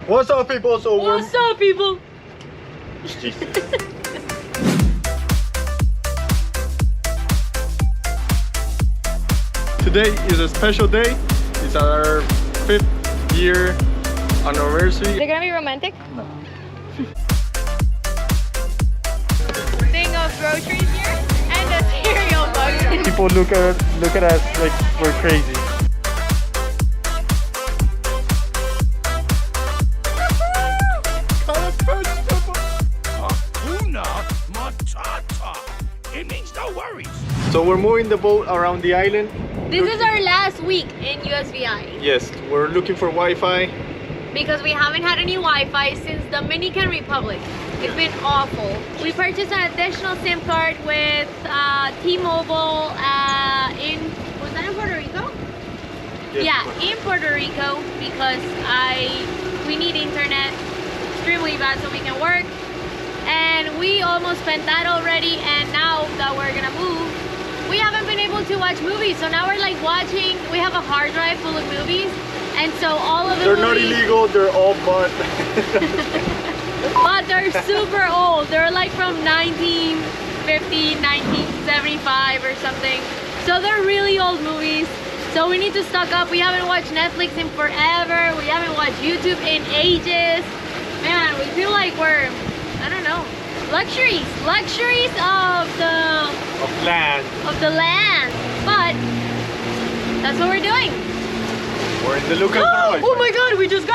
What's up, people? So what's up, people? Today is a special day. It's our 5th year anniversary. Is it gonna be romantic? No. Thing of groceries here and a cereal box. People look at us like we're crazy. It means no worries. So we're moving the boat around the island. This is our last week in USVI. Yes, we're looking for Wi-Fi. Because we haven't had any Wi-Fi since Dominican Republic. It's been awful. We purchased an additional SIM card with T-Mobile was that in Puerto Rico? Yes, Yeah, in Puerto Rico because we need internet extremely bad so we can work. And we almost spent that already, and now that we're gonna move, we haven't been able to watch movies. So now we're like watching, we have a hard drive full of movies, and so all of the They're movies, not illegal, they're all but. but they're super old. They're like from 1950, 1975 or something. So they're really old movies. So we need to stock up. We haven't watched Netflix in forever. We haven't watched YouTube in ages. Man, we feel like we're, I don't know, luxuries of the land. But that's what we're doing. We're in the lookout for Wi-Fi. Oh my god, we just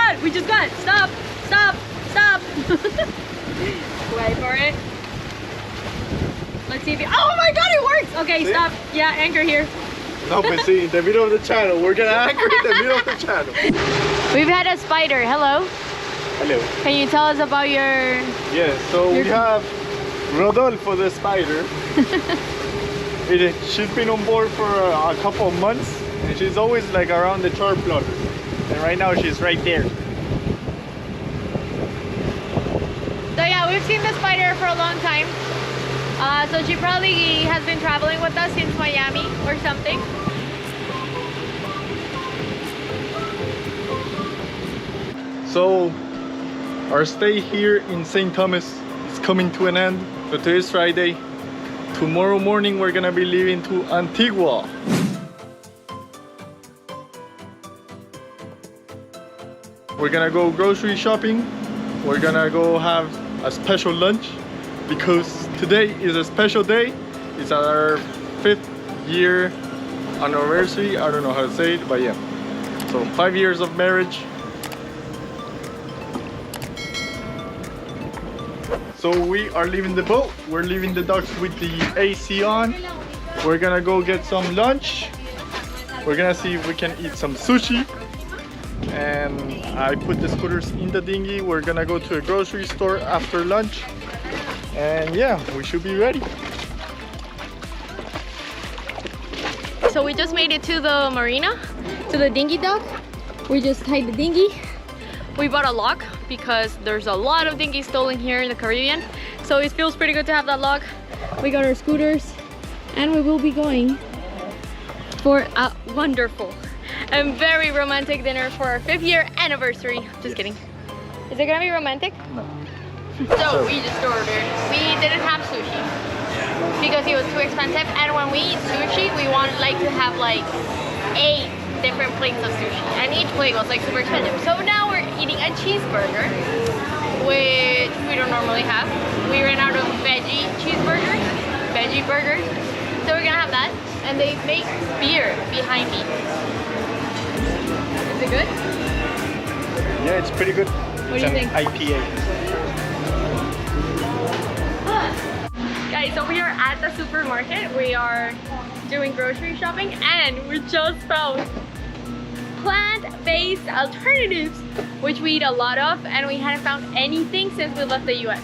got. Stop. Wait for it. Let's see if it, oh my god, it works. Okay, See? stop. Yeah, anchor here. No, but see, in the middle of the channel, we're gonna anchor in the middle of the channel. We've had a spider. Hello. Hello. Can you tell us about your... Yes, so we have Rodolfo the spider. She's been on board for a couple of months, and she's always like around the char plotter. And right now she's right there. So yeah, we've seen the spider for a long time. So she probably has been traveling with us since Miami or something. So our stay here in St. Thomas is coming to an end. So today is Friday. Tomorrow morning we're gonna be leaving to Antigua. We're gonna go grocery shopping. We're gonna go have a special lunch because today is a special day. It's our 5th year anniversary. I don't know how to say it, but yeah. So 5 years of marriage. So we are leaving the boat. We're leaving the docks with the AC on. We're gonna go get some lunch. We're gonna see if we can eat some sushi. And I put the scooters in the dinghy. We're gonna go to a grocery store after lunch. And yeah, we should be ready. So we just made it to the marina, to the dinghy dock. We just tied the dinghy. We bought a lock because there's a lot of dinghies stolen here in the Caribbean. So it feels pretty good to have that lock. We got our scooters and we will be going for a wonderful and very romantic dinner for our 5th year anniversary. Just kidding. Is it gonna be romantic? No. So we just ordered. We didn't have sushi because it was too expensive. And when we eat sushi, we want like to have like 8 different plates of sushi, and each plate was like super expensive. So now we're eating a cheeseburger, which we don't normally have. We ran out of veggie burgers. So we're gonna have that, and they make beer behind me. Is it good? Yeah, it's pretty good. What It's do you an think? IPA. Guys, so we are at the supermarket. We are doing grocery shopping, and we just found plant-based alternatives, which we eat a lot of, and we hadn't found anything since we left the US.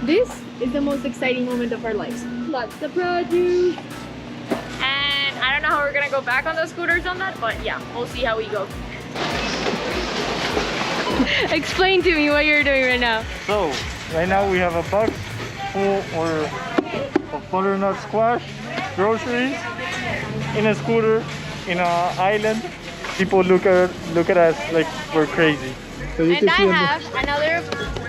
This is the most exciting moment of our lives. Lots of produce. And I don't know how we're gonna go back on the scooters on that, but yeah, we'll see how we go. Explain to me what you're doing right now. So right now we have a box full of butternut squash, groceries, in a scooter, in an island. People look at us like we're crazy. So you And can I see on the- have another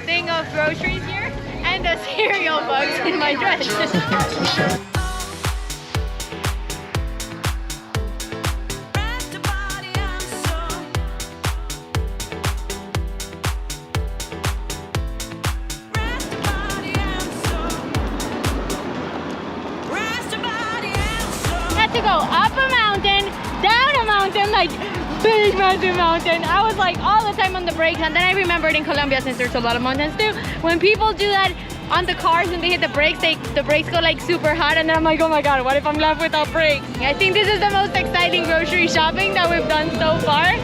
thing of groceries here and the cereal bugs in my dress. Had to go up a mountain, down a mountain, like big massive mountain. I was like all the time on the brakes, and then I remembered in Colombia, since there's a lot of mountains too, when people do that on the cars and they hit the brakes, the brakes go like super hot, and then I'm like, oh my god, what if I'm left without brakes? I think this is the most exciting grocery shopping that we've done so far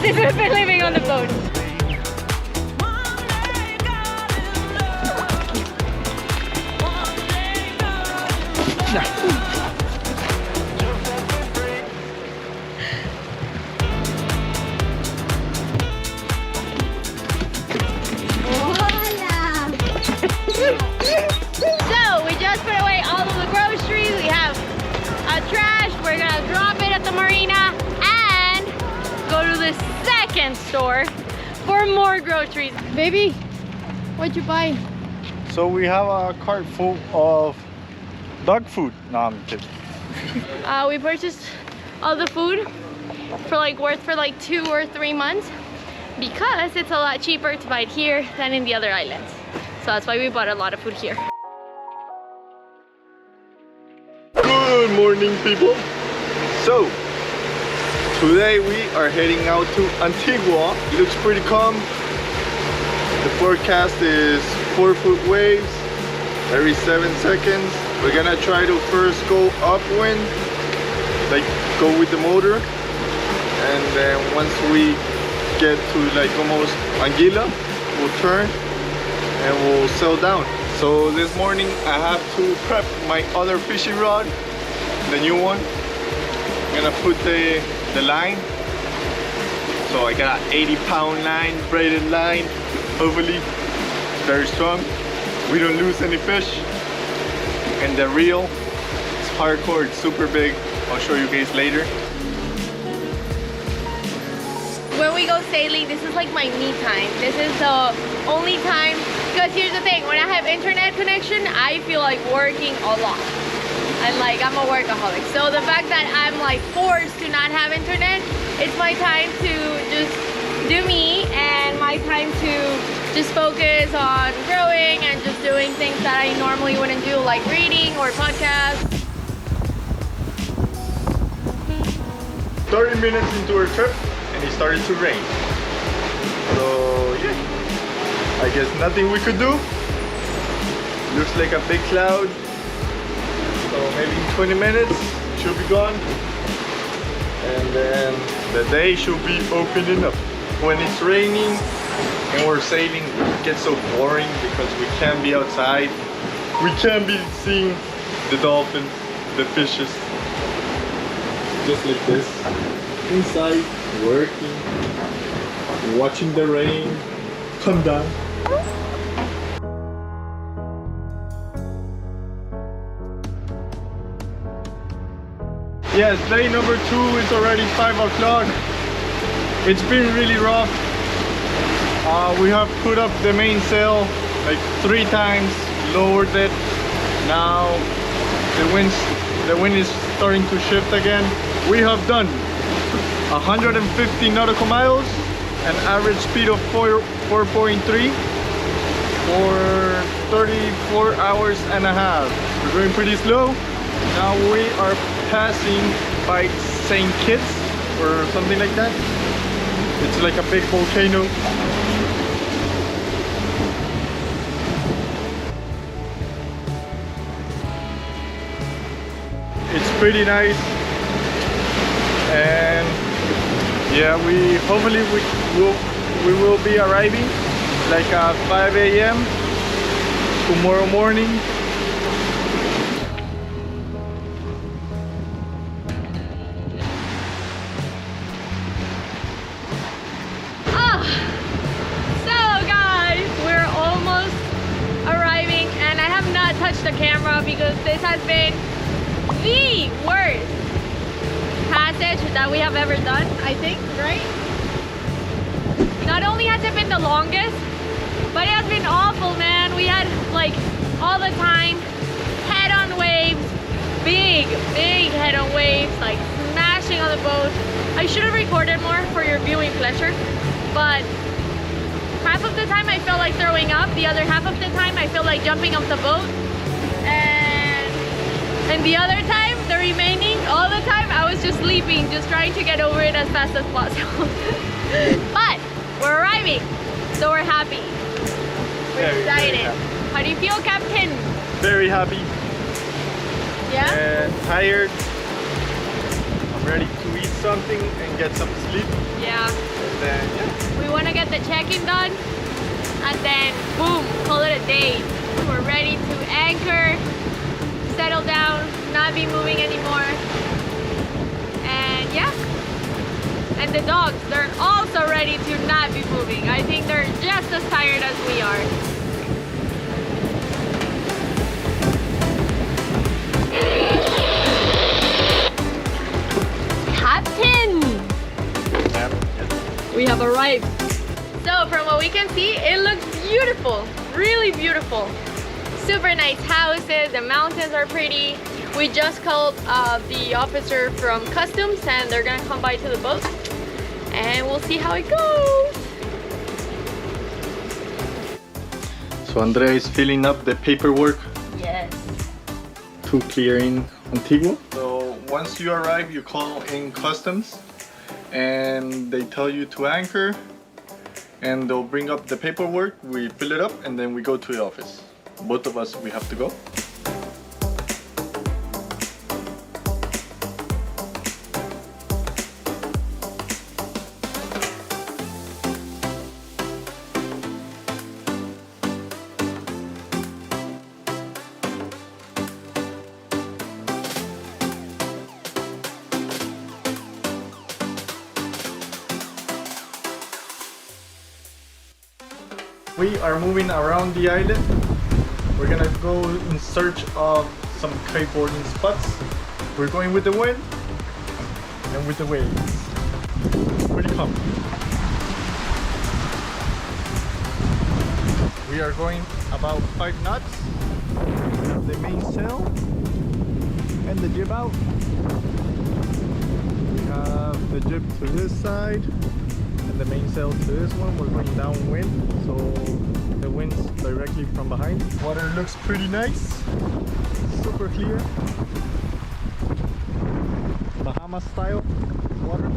since we've been living on the boat. So we just put away all of the groceries. We have trash. We're gonna drop it at the marina and go to the second store for more groceries. Baby, what'd you buy? So we have a cart full of dog food. No, I'm kidding. We purchased all the food for worth for 2 or 3 months because it's a lot cheaper to buy it here than in the other islands. So that's why we bought a lot of food here. Good morning, people. So today we are heading out to Antigua. It looks pretty calm. The forecast is 4-foot waves every 7 seconds. We're gonna try to first go upwind, go with the motor, and then once we get to almost Anguilla, we'll turn and we'll sail down. So this morning I have to prep my other fishing rod, the new one. I'm gonna put the line. So I got an 80-pound line, braided line, hopefully very strong. We don't lose any fish. And the reel, it's hardcore, it's super big. I'll show you guys later. When we go sailing, this is like my me time. This is the only time, because here's the thing, when I have internet connection, I feel like working a lot. And I'm a workaholic. So the fact that I'm forced to not have internet, it's my time to just do me and my time to just focus on growing and just doing things that I normally wouldn't do, like reading or podcasts. 30 minutes into our trip and it started to rain. So yeah, I guess nothing we could do. Looks like a big cloud. So maybe in 20 minutes should be gone. And then the day should be opening up. When it's raining and we're sailing, it gets so boring because we can't be outside. We can't be seeing the dolphins, the fishes. Just like this, inside, working, watching the rain come down. Yes, day number 2 is already 5 o'clock. It's been really rough. We have put up the mainsail 3 times, lowered it. Now the wind is starting to shift again. We have done 150 nautical miles, an average speed of 4.3 for 34 hours and a half. We're going pretty slow. Now we are passing by St. Kitts or something like that. It's like a big volcano. It's pretty nice, and yeah, hopefully we will be arriving at 5 a.m. tomorrow morning. Touch the camera because this has been the worst passage that we have ever done, I think, right? Not only has it been the longest, but it has been awful, man. We had like all the time head-on waves, big head-on waves, like smashing on the boat. I should have recorded more for your viewing pleasure, but half of the time I felt like throwing up, the other half of the time I felt like jumping off the boat, and the other time, the remaining, all the time, I was just sleeping, just trying to get over it as fast as possible. But we're arriving, so we're happy. We're excited. How do you feel, Captain? Very happy. Yeah? And tired. I'm ready to eat something and get some sleep. Yeah. And then, yeah. We want to get the check-in done, and then boom, call it a day. We're ready to anchor, settle down, not be moving anymore. And yeah. And the dogs, they're also ready to not be moving. I think they're just as tired as we are. Captain! We have arrived. So from what we can see, it looks beautiful, really beautiful. Super nice houses, the mountains are pretty. We just called the officer from customs and they're gonna come by to the boat and we'll see how it goes. So Andrea is filling up the paperwork Yes. to clear in Antigua. So once you arrive, you call in customs and they tell you to anchor and they'll bring up the paperwork, we fill it up and then we go to the office. Both of us, we have to go. We are moving around the island. We're gonna go in search of some kiteboarding spots. We're going with the wind and with the waves. Pretty calm. We are going about 5 knots. We have the mainsail and the jib out. We have the jib to this side and the mainsail to this one. We're going downwind, so the wind's directly from behind. Water looks pretty nice, super clear, Bahamas style water.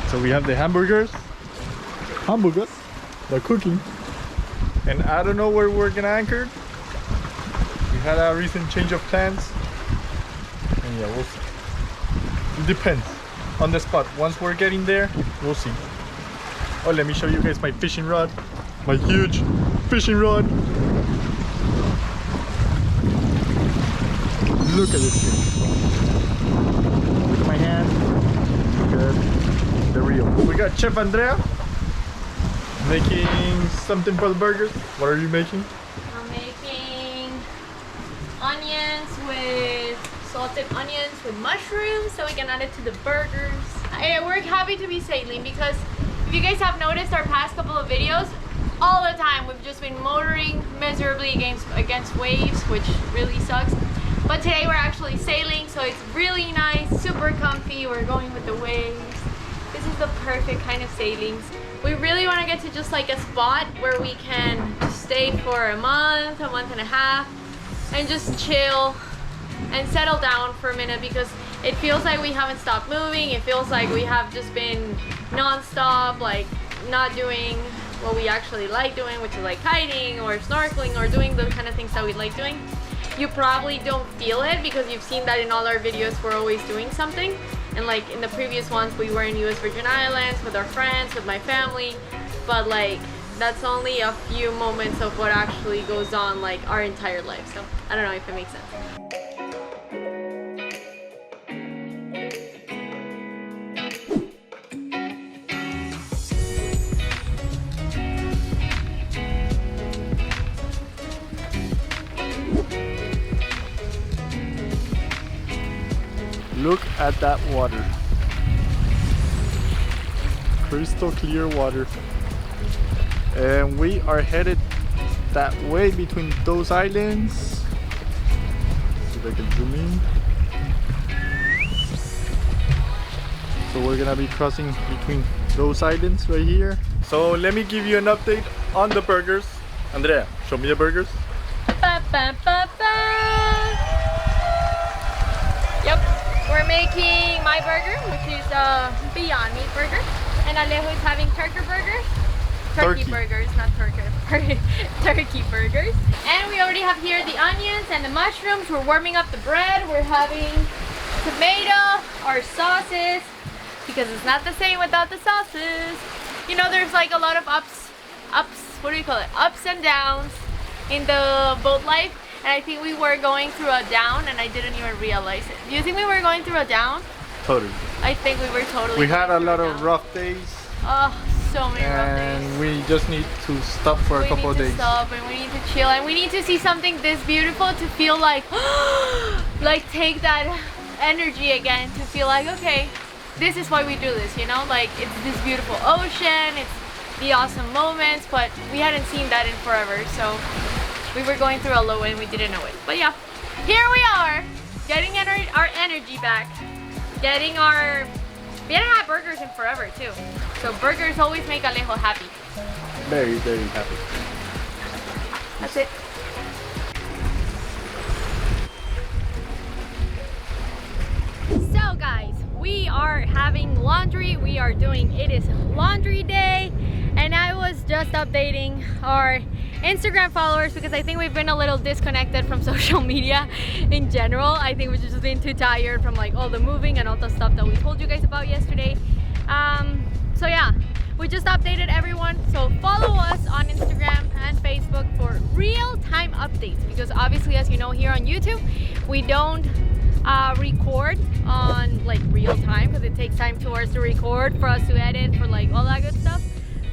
So we have the hamburgers, they're cooking, and I don't know where we're gonna anchor. We had a recent change of plans, and yeah, we'll see. It depends on the spot. Once we're getting there, we'll see. Oh, let me show you guys my fishing rod, my huge fishing rod. Look at this thing. Look at my hand. Look at the reel. We got Chef Andrea making something for the burgers. What are you making? I'm making onions with salted onions with mushrooms so we can add it to the burgers. We're happy to be sailing because if you guys have noticed our past couple of videos, all the time we've just been motoring miserably against waves, which really sucks. But today we're actually sailing, so it's really nice, super comfy. We're going with the waves. This is the perfect kind of sailings. We really want to get to just like a spot where we can stay for a month and a half, and just chill and settle down for a minute, because it feels like we haven't stopped moving. It feels like we have just been non-stop, like not doing what we actually like doing, which is like kiting or snorkeling or doing the kind of things that we like doing. You probably don't feel it because you've seen that in all our videos we're always doing something, and like in the previous ones we were in US Virgin Islands with our friends, with my family, but like that's only a few moments of what actually goes on like our entire life. So I don't know if it makes sense. Look at that water. crystal clear water. And we are headed that way between those islands. See if I can zoom in. So we're gonna be crossing between those islands right here. So let me give you an update on the burgers. Andrea, show me the burgers. Ba, ba, ba, ba. Yep, we're making my burger, which is a Beyond Meat burger, and Alejo is having turkey burgers. Turkey burgers, not turkey. Turkey burgers. And we already have here the onions and the mushrooms. We're warming up the bread. We're having tomato, our sauces, because it's not the same without the sauces. You know, there's like a lot of ups, what do you call it? Ups and downs in the boat life. And I think we were going through a down and I didn't even realize it. Do you think we were going through a down? Totally. I think we were totally. We had a lot of rough days. Oh, so many rough days. And we just need to stop for a couple of days. We need to stop and we need to chill and we need to see something this beautiful to feel like, like take that energy again to feel like, okay, this is why we do this, you know? Like it's this beautiful ocean, it's the awesome moments, but we hadn't seen that in forever, so we were going through a low and we didn't know it. But yeah, here we are, getting our energy back, getting our... We hadn't had burgers in forever too. So burgers always make Alejo happy. Very, very happy. That's it. So guys, we are having laundry. We are doing, it is laundry day. And I was just updating our Instagram followers because I think we've been a little disconnected from social media in general. I think we've just been too tired from like all the moving and all the stuff that we told you guys about yesterday. So yeah, we just updated everyone. So follow us on Instagram and Facebook for real-time updates because obviously, as you know, here on YouTube, we don't record on like real time because it takes time for us to record, for us to edit, for like all that good stuff.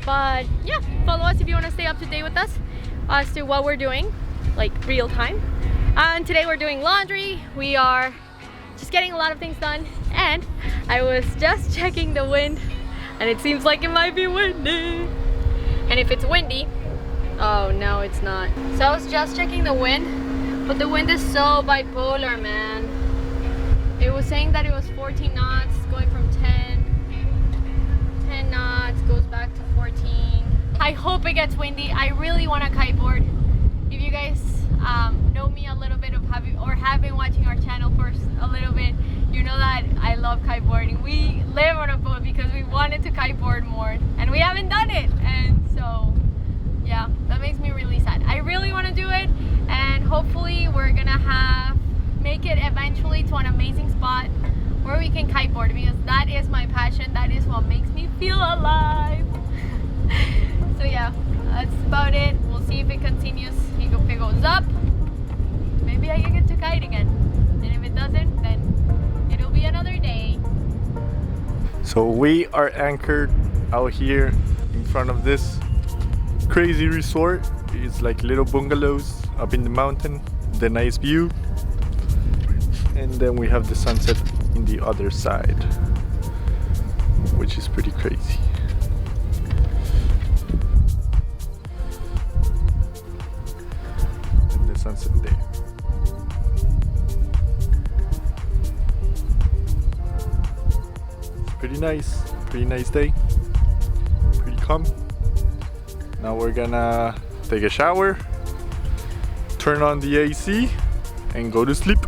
But yeah, follow us if you want to stay up to date with us as to what we're doing, like real time. And today we're doing laundry. We are just getting a lot of things done. And I was just checking the wind and it seems like it might be windy. And if it's windy, oh no, it's not. So I was just checking the wind, but the wind is so bipolar, man. It was saying that it was 14 knots going from 10 knots, goes back to 14. I hope it gets windy. I really want a kiteboard. If you guys know me a little bit of have been watching our channel for a little bit, you know that I love kiteboarding. We live on a boat because we wanted to kiteboard more and we haven't done it. And so yeah, that makes me really sad. I really want to do it and hopefully we're gonna make it eventually to an amazing spot where we can kiteboard because that is my passion. That is what makes me feel alive. So yeah, that's about it. We'll see if it continues. If it goes up, maybe I can get to kite again. And if it doesn't, then it'll be another day. So we are anchored out here in front of this crazy resort. It's like little bungalows up in the mountain, the nice view. And then we have the sunset in the other side, which is pretty crazy. And the sunset there. Pretty nice day, pretty calm. Now we're gonna take a shower, turn on the AC and go to sleep.